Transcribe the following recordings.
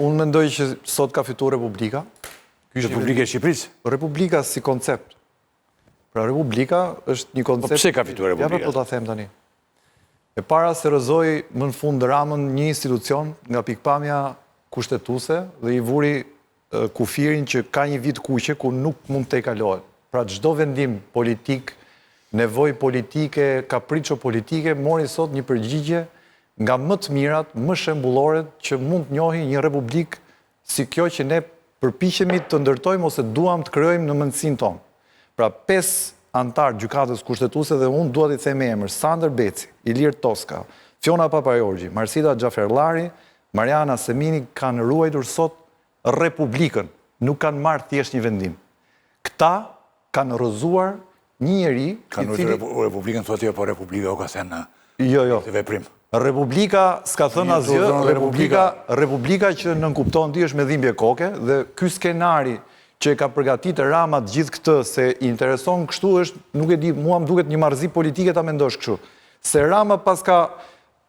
Unë mendoj që sot ka fitu Republika. Republika e Shqipërisë? Republika si koncept. Pra Republika është një koncept... Po pse ka fitu Republika? Ja, po ta them tani. E para se rëzoi më në fund Ramën një institucion nga pikpamja kushtetuese dhe i vuri kufirin që ka një vit kuqe ku nuk mund të kalohet. Pra çdo vendim politik, nevoj politike, kapriço politike, mori sot një përgjigje nga më të mirat, më shembulloret që mund të njohi një republik si kjo që ne përpiqemi të ndërtojmë ose duam të krijojmë në mendsinë tonë. Pra 5 antar gjykatës kushtetuese dhe unë dua t'i them me emër: Sander Beci, Ilir Toska, Fiona Papajorgji, Marsida Xhaferllari, Mariana Semini kanë ruajtur sot Republikën, nuk kanë marrë thjesht një vendim. Këta kanë rrëzuar një njeri... Kanë ruajtur Republikën, thotë jo, po Republika u ka thënë në veprim. Republika s'ka thënë asgjë, Republika që nënkupton ti është me dhimbje koke, dhe ky skenari që e ka përgatitur Rama gjithë këtë se i intereson kështu është, nuk e di, mua më duket një marrëzi politike ta mendosh kështu. Se Rama pas ka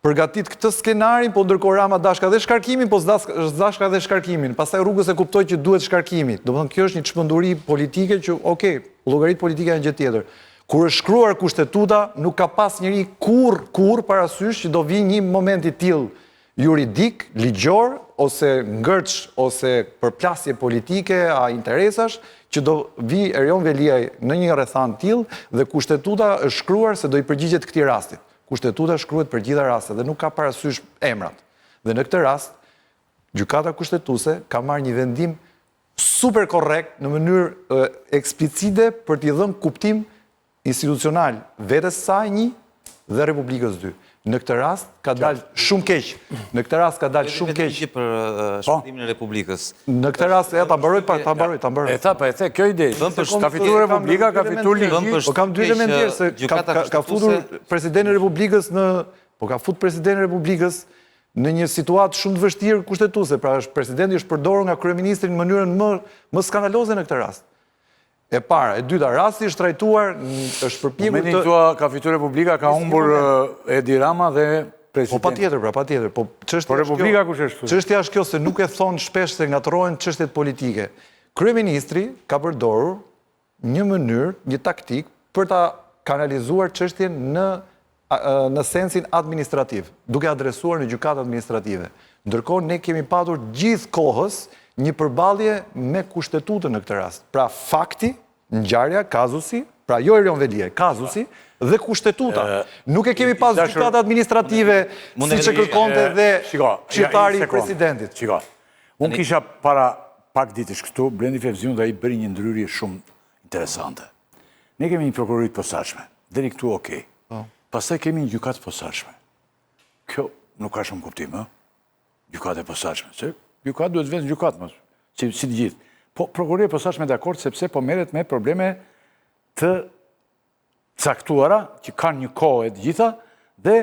përgatit këtë skenarin, po ndërkohë Rama dashka dhe shkarkimin, po dashka dhe shkarkimin. Pastaj rrugës e kuptoi që duhet shkarkimi. Domethënë kjo është një çmenduri politike që, okay, llogaritë politike janë gjë tjetër. Kur është shkruar kushtetuta, nuk ka pas njëri kur parasysh që do vi një moment i tillë juridik, ligjor, ose ngërç, ose përplasje politike, a interesash, që do vi Erion Veliaj në një rrethan tillë dhe kushtetuta është shkruar se do i përgjigjet këtij rastit. Kushtetuta shkruhet për gjitha rastet dhe nuk ka parasysh emrat. Dhe në këtë rast, gjykata kushtetuese ka marrë një vendim super korrekt në mënyrë eksplicite për t'i dhënë kuptim institucional vetes saj një dhe Republikës 2. Në këtë rast ka dalë shumë keq. Në këtë rast ka dalë shumë keq për shpëtimin e Republikës. Në këtë rast ta mbaroj. E tha, e the kjo ide. Ka fituar Republika, ka fituar ligji. Po kam dy elementë tjerë se ka futur presidenti i Republikës në një situatë shumë të vështirë kushtetuese. Pra presidenti është përdorur nga kryeministri në mënyrën më skandaloze në këtë rast. E para, e dyta, rasti është trajtuar, është përpjekur të... Momentin tua ka fituar Republika, ka humbur Edi Rama dhe presidenti. Po patjetër. Po Republika kush është? Çështja është kjo se nuk e thon shpesh se ngatrohen çështjet politike. Kryeministri ka përdorur një mënyrë, një taktik për ta kanalizuar çështjen në sensin administrativ, duke adresuar në gjykatë administrative. Ndërkohë ne kemi patur gjithë kohës një përballje me kushtetutën në këtë rast. Pra fakti, ngjarja, kazusi, pra jo Erion Veliaj, kazusi dhe kushtetuta. Nuk e kemi pas gjykatë administrative siç e kërkonte dhe shqiptari i presidentit. Shiko. Unë kisha para pak ditësh këtu, Blendi Fevziun dhe ai bëri një ndryrje shumë interesante. Ne kemi një prokurori të posaçme. Deri këtu okay. Pastaj kemi një gjykatë të posaçme. Kjo nuk ka shumë kuptim, ë? Gjykatë e posaçme, se gjykatë duhet vetë gjykatë, si të gjithë. Po, prokuroria e posaçme dakord sepse po merret me probleme të caktuara që kanë një kohë e të gjitha dhe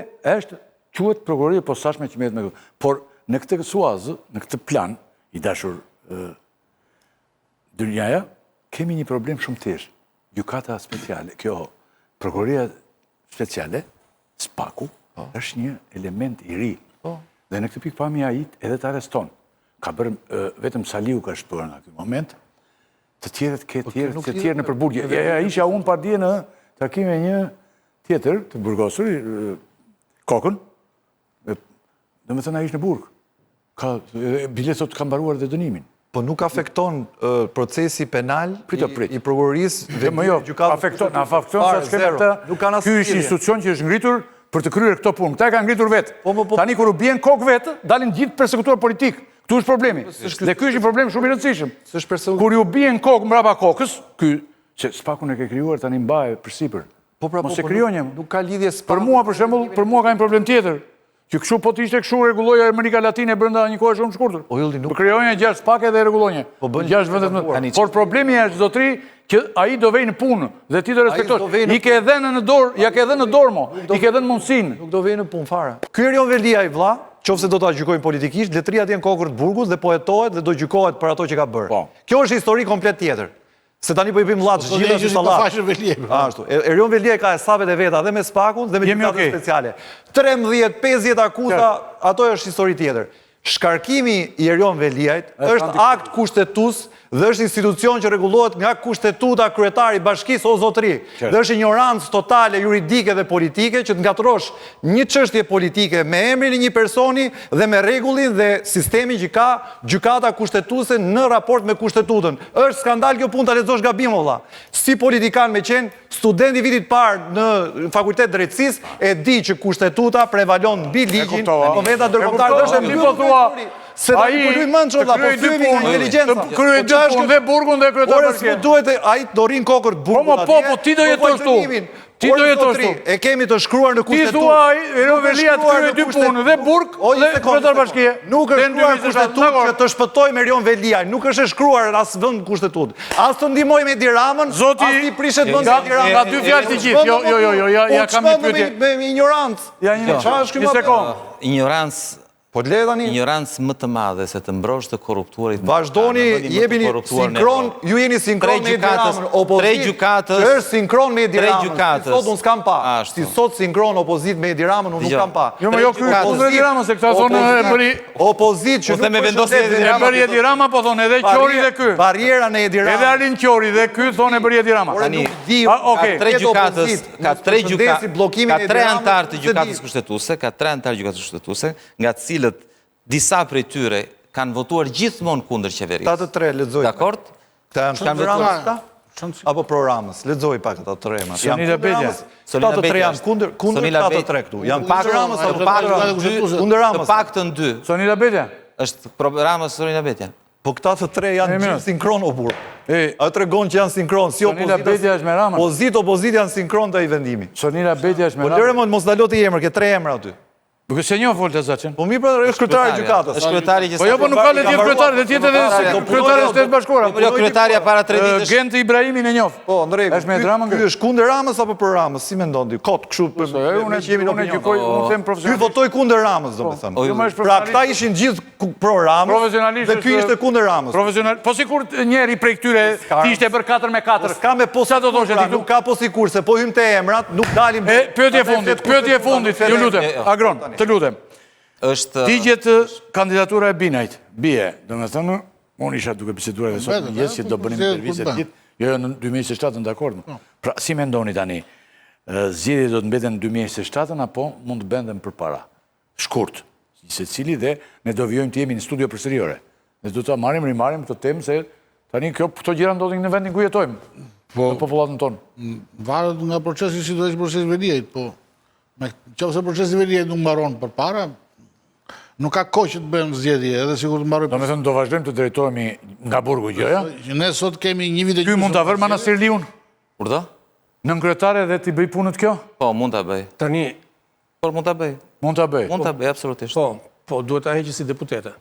quhet prokuroria e posaçme që merret me këto. Por në këtë suazë, në këtë plan i dashur Dynjaja, kemi një problem shumë të thjeshtë. Gjykata speciale, kjo prokuroria speciale, SPAK-u, është një element i ri. Dhe në këtë pikpamje ai edhe të arreston. Ka bërë, vetëm Saliu ka shpërë nga këtë moment, të tjerët në përburdhje. Isha unë pardje në takime një tjetër, të burgosur, Kokën, dhe me thënë a ishë në burg. Biletot ka mbaruar dhe dënimin. Po nuk afekton procesi penal i prokurorisë dhe gjykatës? Afekton sa shkeme të... Ky është institucion që është ngritur për të kryer këto punë. Këta e kanë ngritur vetë. Tani kur u bien kokë vetë, dalin gjithë persekutuar politik. Këtu është problemi. Dhe ky është një problem shumë i rëndësishëm. Kur ju bien kokë mbrapa kokës, ky që SPAK-un e ke krijuar tani mbahet përsipër. Mos e krijonje. Nuk ka lidhje SPAK. Për mua për shembull, për mua ka një problem tjetër. Që kështu po të ishte kështu rregulloja Amerika Latine brenda një kohe shumë shkurtër. Po krijonje 6 SPAK dhe rregullonje. 6 vende. Por problemi është zotri që ai do vej në punë dhe ti do respektosh. I ke dhënë në dorë, ja ke dhënë në dorë mo. I ke dhënë mundsinë. Nuk do vej në punë fare. Ky Erion Veliaj vlla, qofse do ta gjykojnë politikisht, letria atje në kokër të burgut dhe po hetohet dhe do gjykohet për ato që ka bërë. Kjo është histori komplet tjetër. Se tani po i bëjmë llaç gjithë si sallat. Ashtu. Erion Veliaj ka hesabet e veta dhe me SPAK-un dhe me gjykatën speciale. 13, 50 akuza, ato është histori tjetër. Shkarkimi i Erion Veliajt është akt kushtetues dhe është institucion që rregullohet nga kushtetuta kryetari i bashkisë o zotëri. Dhe është ignorancë totale juridike dhe politike që të ngatrosh një çështje politike me emrin e një personi dhe me rregullin dhe sistemin që ka gjykata kushtetuese në raport me kushtetutën. Është skandal kjo punë, ta lexosh gabim valla. Si politikan me qenë studenti vitit parë në fakultet drejtësisë e di që kushtetuta prevalon mbi ligjin, konventa ndërkombëtare është se da një përluj mëndë qolla, po thyemi nga inteligenca. Të kryet dy punë, dhe burgun dhe kryetar bashkje. Duhet a i dorin kokër burgun atje. Po, ti do jetosh tu. Ti do jetosh tu. E kemi të shkruar në kushtetutë. Ti thua Erion Velia të kryet dy punë, dhe burg dhe kryetar bashkje. Nuk është shkruar në kushtetutë që të shpëtojmë Erion Velia. Nuk është shkruar as vend në kushtetutë. As të ndihmoj me Diramën, as ti prishet vend me Diramën. Nga dy fjalë të gjithë. Jo, ja kam një pyetje. Me ignorancë. Ja një sekond. Ignorancë. Po të le tani. Ignorancë më të madhe se të mbrosh të korruptuarit. Vazhdoni, jepini sinkron, ju jeni sinkron me Diramën. Opozit, që është sinkron me Diramën. Si sot unë s'kam pa. Si sot sinkron opozit me Diramën, unë nuk kam pa. Jo, jo, kundër Diramën, se këta thonë e bëri... Opozit që nuk përshëndet e bëri e Dirama, po thonë edhe Qori dhe ky. Barjera në e Diramën. Edhe Arlin Qori dhe ky thonë e bëri e Dirama. Tani, ka tre antarë të gjykatës kushtetuese, nga cilët disa prej tyre kanë votuar gjithmonë kundër qeverisë. Ta të tre, lexoj. Dakord? Kanë votuar ta? Apo programës, lexoj pak ata të tre. Sonila Bedja. Ta të tre janë kundër ta të tre këtu. Janë kundër Ramës apo kundër Ramës? Të paktën dy. Sonila Bedja. Është Ramës Sonila Bedja. Po këta të tre janë gjithë sinkron o burr. A tregon që janë sinkron, si Sonila Bedja është me Ramën. Opozit janë sinkron të i vendimi. Sonila Bedja është me Ramën. Po lëre mos na lot i emër, ke tre emra aty. Duke se një folë të zaçën. Po mi për është kryetari i gjykatës. Është kryetari që... Po jo, po nuk ka le tjetë kryetari, dhe tjetë edhe kryetari e Shtetit Bashkuara. Jo, kryetaria para 3 ditësh. Gent Ibrahimin e njoh. Po, në rregull. Është me Dramën. Ky është kundër Ramës apo për Ramës? Si mendon ti? Kot kështu unë gjykoj, unë them Ky profesionalisht. votoi kundër Ramës, domethënë. Pra këta ishin gjithë pro Ramës. Profesionalisht. Dhe ky ishte kundër Ramës. Profesional. Po sikur njëri prej këtyre ishte për 4-4. S'ka me po sa do thosh ti, nuk ka po sikurse, po hym te emrat, nuk dalim. Pyetje e fundit, ju lutem. Agron, të lutem. Digjet kandidatura e Binajt, bie, do me thënë, unë isha duke biseduar edhe sot në jesë që do bënim intervjise të gjithë, jo në 2027 në dakord. Pra, si me ndoni tani, zgjedhjet do të mbeten në 2027 apo mund të benden për para? Shkurt, se cili dhe ne do vjojmë të jemi në studio përsëriore. Ne do të rimarim këtë temë se tani këto gjëra ndodhin në vendin ku jetojmë, në popullatën tonë. Varet nga procesi si do ishë procesi Veliajt, po qofse procesi Veliajt nuk mbaron për para, nuk ka kohë që të bëjmë zgjedhje, edhe sikur të mbaroj. Do me thënë, do vazhdojmë të drejtohemi nga burgu gjëja? Ne sot kemi një vit e Ky mund të vërë Manastir Liun? Kur do? Nën kryetare dhe t'i bëj punët kjo? Po, mund t'a bëj. Tani... Por mund t'a bëj. Mund t'a bëj? Mund t'a bëj, absolutisht. Po, duhet ta heqë si deputete.